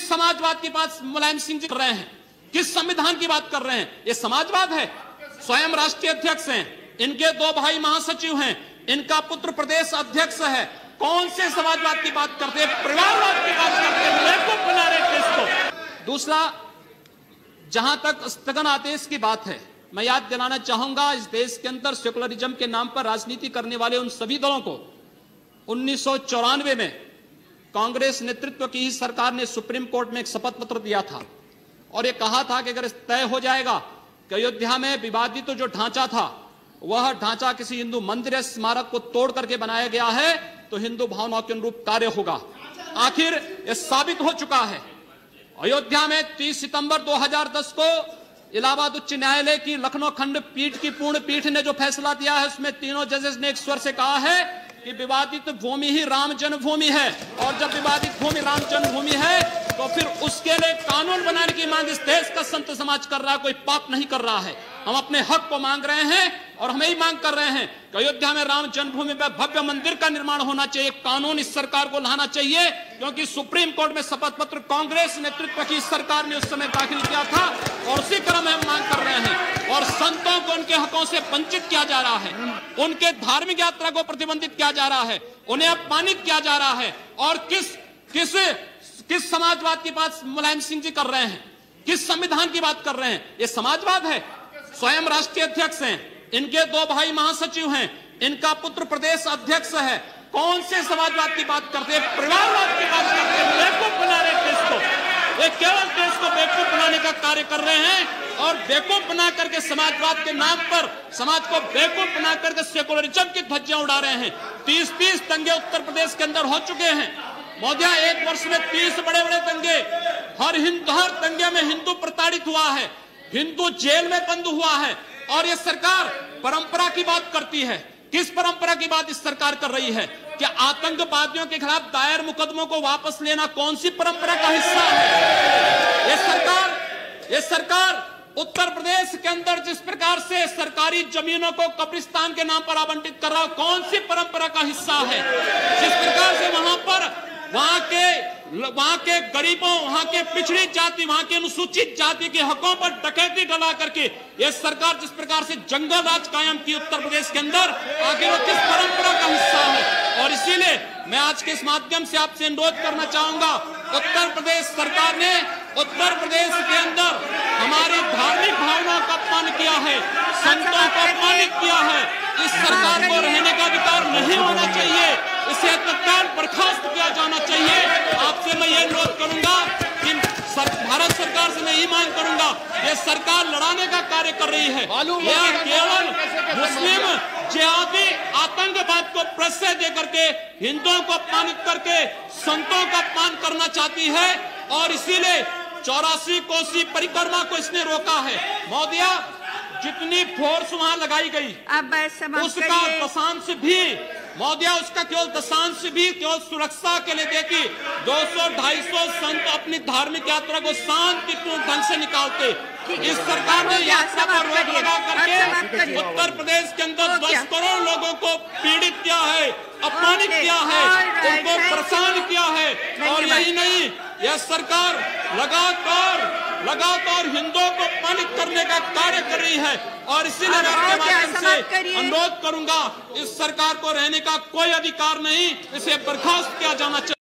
समाजवाद की बात मुलायम सिंह जी कर रहे हैं? किस संविधान की बात कर रहे हैं? ये समाजवाद है? स्वयं राष्ट्रीय अध्यक्ष हैं, इनके 2 भाई महासचिव हैं, इनका पुत्र प्रदेश अध्यक्ष है। कौन से समाजवाद की बात करते हैं? परिवारवाद की बात करते हैं। बेवकूफ बना रहे देश को। दूसरा, जहां तक स्थगन आदेश की बात है, मैं याद दिलाना चाहूंगा, इस देश के अंदर सेकुलरिज्म के नाम पर राजनीति करने वाले उन सभी दलों को 1994 में कांग्रेस नेतृत्व की ही सरकार ने सुप्रीम कोर्ट में एक शपथ पत्र दिया था और यह कहा था कि अगर तय हो जाएगा कि अयोध्या में विवादित जो ढांचा था वह ढांचा किसी हिंदू मंदिर या स्मारक को तोड़ करके बनाया गया है तो हिंदू भावनाओं के अनुरूप कार्य होगा। आखिर यह साबित हो चुका है। अयोध्या में 30 सितंबर 2010 को इलाहाबाद उच्च न्यायालय की लखनऊ खंड पीठ की पूर्ण पीठ ने जो फैसला दिया है उसमें तीनों जजेस ने एक स्वर से कहा है कि विवादित भूमि ही राम जन्मभूमि है और जब विवादित भूमि राम जन्मभूमि है तो फिर उसके लिए कानून बनाने की मांग इस देश का संत समाज कर रहा है, कोई पाप नहीं कर रहा है। हम अपने हक को मांग रहे हैं और हम ही मांग कर रहे हैं कि अयोध्या में राम जन्मभूमि में भव्य मंदिर का निर्माण होना चाहिए। कानून इस सरकार को लाना चाहिए क्योंकि सुप्रीम कोर्ट में शपथ पत्र कांग्रेस नेतृत्व की सरकार ने उस समय दाखिल किया था और उसी क्रम में हम मांग कर रहे हैं। और संतों को उनके हकों से वंचित किया जा रहा है, उनके धार्मिक यात्रा को प्रतिबंधित किया जा रहा है, उन्हें अपमानित किया जा रहा है। और किस समाजवाद की बात मुलायम सिंह जी कर रहे हैं? किस संविधान की बात कर रहे हैं? ये समाजवाद है? स्वयं राष्ट्रीय अध्यक्ष हैं, इनके 2 भाई महासचिव हैं, इनका पुत्र प्रदेश अध्यक्ष है। कौन से समाजवाद की बात करते हैं? परिवारवाद की बात करते हैं। बेवकूफ बना रहे देश को। वे केवल देश को बेवकूफ बनाने का कार्य कर रहे हैं और बेवकूफ बना करके समाजवाद के नाम पर समाज को बेवकूफ बना करके सेकुलरिज्म की धज्जियां उड़ा रहे हैं। 30 दंगे उत्तर प्रदेश के अंदर हो चुके हैं। मोदिया 1 वर्ष में 30 बड़े-बड़े दंगे, हर दंगे में हिंदू प्रताड़ित हुआ है, हिंदू जेल में बंद हुआ है। और ये सरकार परंपरा की बात करती है। किस परंपरा की बात इस सरकार कर रही है? कि आतंकवादियों के खिलाफ दायर मुकदमों को वापस लेना कौन सी परंपरा का हिस्सा है? ये सरकार उत्तर प्रदेश के अंदर जिस प्रकार से सरकारी जमीनों को कब्रिस्तान के नाम पर आवंटित कर रहा है, कौन सी परंपरा का हिस्सा है? जिस प्रकार से वहां के गरीबों, वहां के पिछड़ी जाति, वहां के अनुसूचित जाति के हकों पर डकैती डला करके ये सरकार जिस प्रकार से जंगल राज कायम की उत्तर प्रदेश के अंदर, आखिर वो किस परंपरा का हिस्सा है? और इसीलिए मैं आज के इस माध्यम से आपसे अनुरोध करना चाहूंगा, उत्तर प्रदेश सरकार ने उत्तर प्रदेश के अंदर हमारी धार्मिक भावनाओं का अपमान किया है, संतों को अपमानित किया है। इस सरकार को रहने का अधिकार नहीं होना चाहिए, इसे तत्काल बर्खास्त किया जाना चाहिए। आपसे मैं ये अनुरोध करूंगा कि भारत सरकार से मैं ये मांग करूंगा, ये सरकार लड़ाने का कार्य कर रही है, यह केवल मुस्लिम जिहादी आतंकवाद को प्रश्रय दे करके हिंदुओं को अपमानित करके संतों का अपमान करना चाहती है। और इसीलिए 84 कोसी परिक्रमा को इसने रोका है। मोदिया, जितनी फोर्स वहां लगाई गई उसका दशांश भी मोदिया उसका केवल दशांश भी केवल सुरक्षा के लिए देखी। 200-250 संत अपनी धार्मिक यात्रा को शांतिपूर्ण ढंग से निकालते। इस सरकार ने यात्रा पर रोक लगा करके उत्तर प्रदेश के अंदर 10 करोड़ लोगों को पीड़ित किया है, अपमानित किया है, उनको परेशान किया है। और यही नहीं, यह सरकार लगातार हिंदुओं को अपमानित करने का कार्य कर रही है। और इसीलिए मैं आपके माध्यम से अनुरोध करूंगा, इस सरकार को रहने का कोई अधिकार नहीं, इसे बर्खास्त किया जाना चाहिए।